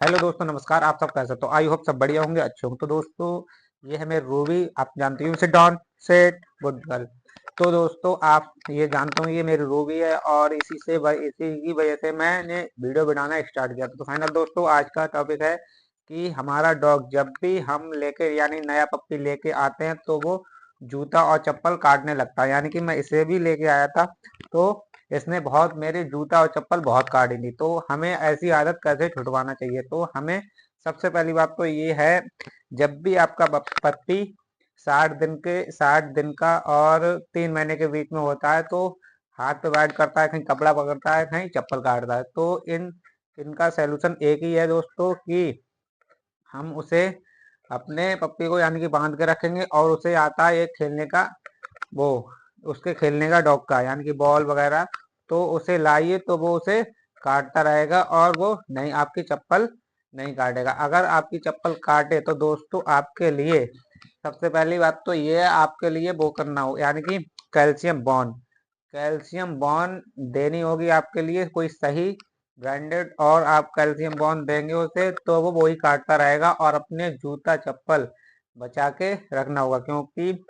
Hello दोस्तों, नमस्कार। आप सब कैसे? तो आई होप सब बढ़िया होंगे, अच्छे होंगे। तो दोस्तों, ये है मेरी रूबी। आप जानते हो, sit down, set good girl. तो दोस्तों, आप ये जानते हो ये मेरी रूबी है और इसी की वजह से मैंने वीडियो बनाना स्टार्ट किया था। तो फाइनल दोस्तों, आज का टॉपिक है कि हमारा डॉग जब भी हम लेके यानी नया पप्पी लेके आते हैं तो वो जूता और चप्पल काटने लगता है। यानी कि मैं इसे भी लेके आया था, तो इसने बहुत मेरे जूता और चप्पल बहुत काटी थी। तो हमें ऐसी आदत कैसे छुड़वाना चाहिए? तो हमें सबसे पहली बात तो ये है, जब भी आपका पति 60 दिन का और 3 महीने के बीच में होता है, तो हाथ पे वाइड करता है, कहीं कपड़ा पकड़ता है, कहीं चप्पल काटता है, तो इनका सैल्यूशन एक ही है दोस्तों कि हम उसे अपने पप्पी को यानी कि बांध के रखेंगे और उसे आता है एक खेलने का वो उसके खेलने का डॉग का यानी कि बॉल वगैरह, तो उसे लाइए तो वो उसे काटता रहेगा और वो नहीं, आपकी चप्पल नहीं काटेगा। अगर आपकी चप्पल काटे तो दोस्तों, आपके लिए सबसे पहली बात तो ये है, आपके लिए वो करना हो यानी कि कैल्शियम बॉन्ड कैल्शियम बॉन्ड देनी होगी आपके लिए कोई सही ब्रांडेड। और आप कैल्शियम बॉन्ड देंगे उसे तो वो वही काटता रहेगा और अपने जूता चप्पल बचा के रखना होगा, क्योंकि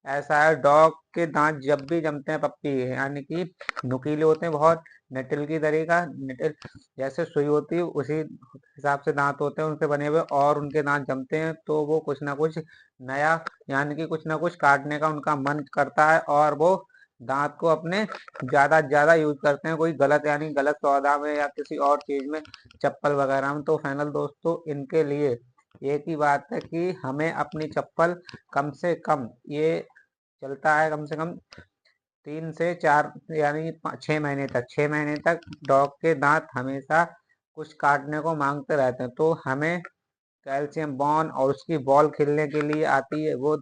ऐसा है, डॉग के दांत जब भी जमते हैं पप्पी के, यानी कि नुकीले होते हैं बहुत, निटिल की तरीका निटिल जैसे सुई होती है उसी हिसाब से दांत होते हैं उनके बने हुए, और उनके दांत जमते हैं तो वो कुछ ना कुछ नया यानी कि कुछ ना कुछ काटने का उनका मन करता है और वो दांत को अपने ज्यादा ज्यादा यूज करते हैं कोई गलत यानी गलत सौदा में या किसी और चीज में, चप्पल वगैरह में। तो फाइनल दोस्तों, इनके लिए एक ही बात है कि हमें अपनी चप्पल कम से कम, ये चलता है कम से कम 3 से 4 यानी 6 महीने तक डॉग के दांत हमेशा कुछ काटने को मांगते रहते हैं। तो हमें कैल्शियम बॉन्ड और उसकी बॉल खेलने के लिए आती है वो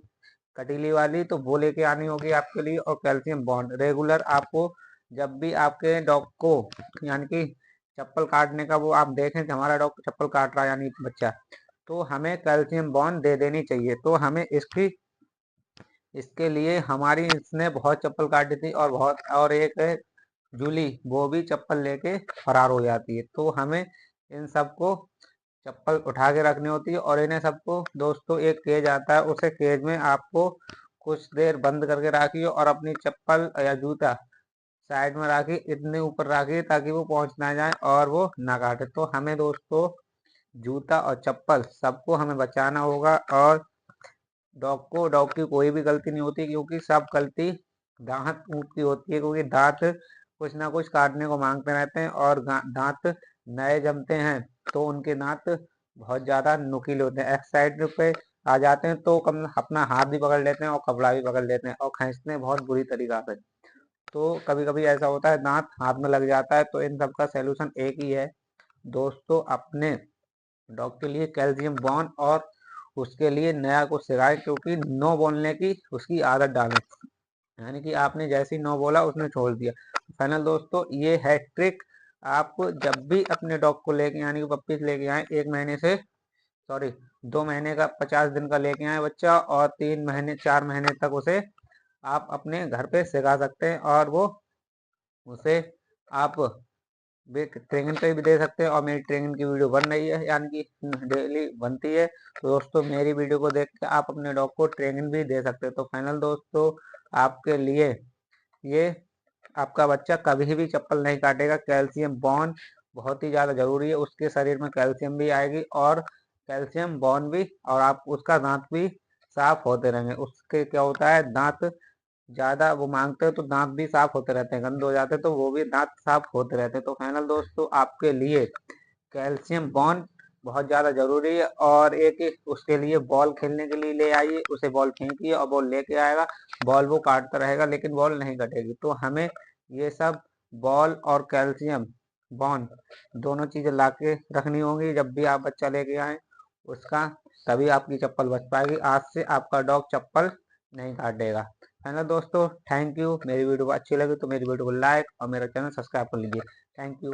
कटीली वाली, तो वो लेके आनी होगी आपके लिए। और कैल्शियम बॉन्ड रेगुलर आपको, जब भी आपके डॉग को यानी कि चप्पल काटने का वो आप देखें कि हमारा डॉग चप्पल काट रहा है यानी बच्चा, तो हमें कैल्शियम बॉन्ड दे देनी चाहिए। तो हमें इसके लिए हमारी इसने बहुत चप्पल काटी थी और बहुत, और एक है जूली, वो भी चप्पल लेके फरार हो जाती है। तो हमें इन सबको चप्पल उठा के रखनी होती है और इन्हें सबको दोस्तों, एक केज आता है, उसे केज में आपको कुछ देर बंद करके रखिए और अपनी चप्पल या जूता साइड में रखिए, इतने ऊपर रखिए ताकि वो पहुंच ना जाए और वो ना काटे। तो हमें दोस्तों जूता और चप्पल सबको हमें बचाना होगा। और डॉग की कोई भी गलती नहीं होती, क्योंकि सब गलती दांत ऊंट की होती है, क्योंकि दांत कुछ ना कुछ काटने को मांगते रहते हैं और दांत नए जमते हैं तो उनके दांत बहुत ज्यादा नुकीले होते हैं, एक साइड पे आ जाते हैं तो कम अपना हाथ भी पकड़ लेते हैं और कपड़ा भी पकड़ लेते हैं और खींचते हैं बहुत बुरी तरीका से। तो कभी कभी ऐसा होता है दांत हाथ में लग जाता है। तो इन सब का सलूशन एक ही है दोस्तों, अपने डॉग के लिए कैल्शियम बॉन्ड और उसके लिए नया कुछ सिखाए, क्योंकि नो बोलने की उसकी आदत डालें, यानी कि आपने जैसे ही नो बोला उसने छोड़ दिया। फाइनल दोस्तों, ये है ट्रिक। आप जब भी अपने डॉग को लेके यानी कि पप्पी लेके आए, 1 महीने से सॉरी 2 महीने का 50 दिन का लेके आए बच्चा, और 3 महीने 4 महीने तक उसे आप अपने घर पे सिखा सकते हैं और वो उसे आप ट्रेनिंग पे भी दे सकते हैं। और मेरी ट्रेनिंग की वीडियो बन रही है यानी कि डेली बनती है, तो दोस्तों मेरी वीडियो को देख के आप अपने डॉग को ट्रेनिंग भी दे सकते हैं। तो फाइनल दोस्तों, आपके लिए ये आपका बच्चा कभी भी चप्पल नहीं काटेगा। कैल्शियम बॉन्ड बहुत ही ज़्यादा जरूरी है, उसके शरीर में कैल्शियम भी आएगी और कैल्शियम बॉन्ड भी, और आप उसका दांत भी साफ होते रहेंगे। उसके क्या होता है, दांत ज्यादा वो मांगते हैं तो दांत भी साफ होते रहते हैं, गंदे हो जाते हैं तो वो भी दांत साफ होते रहते हैं। तो फाइनल दोस्तों, आपके लिए कैल्शियम बॉन्ड बहुत ज्यादा जरूरी है। और एक उसके लिए बॉल खेलने के लिए ले आइए, उसे बॉल फेंकिए और बॉल लेके आएगा, बॉल वो काटता रहेगा लेकिन बॉल नहीं कटेगी। तो हमें ये सब बॉल और कैल्शियम बॉन्ड दोनों चीजें ला के रखनी होगी जब भी आप बच्चा लेके आए उसका, तभी आपकी चप्पल बच पाएगी। आज से आपका डॉग चप्पल नहीं काटेगा। है ना दोस्तों, थैंक यू। मेरी वीडियो अच्छी लगी तो मेरी वीडियो को लाइक और मेरा चैनल सब्सक्राइब कर लीजिए। Thank you.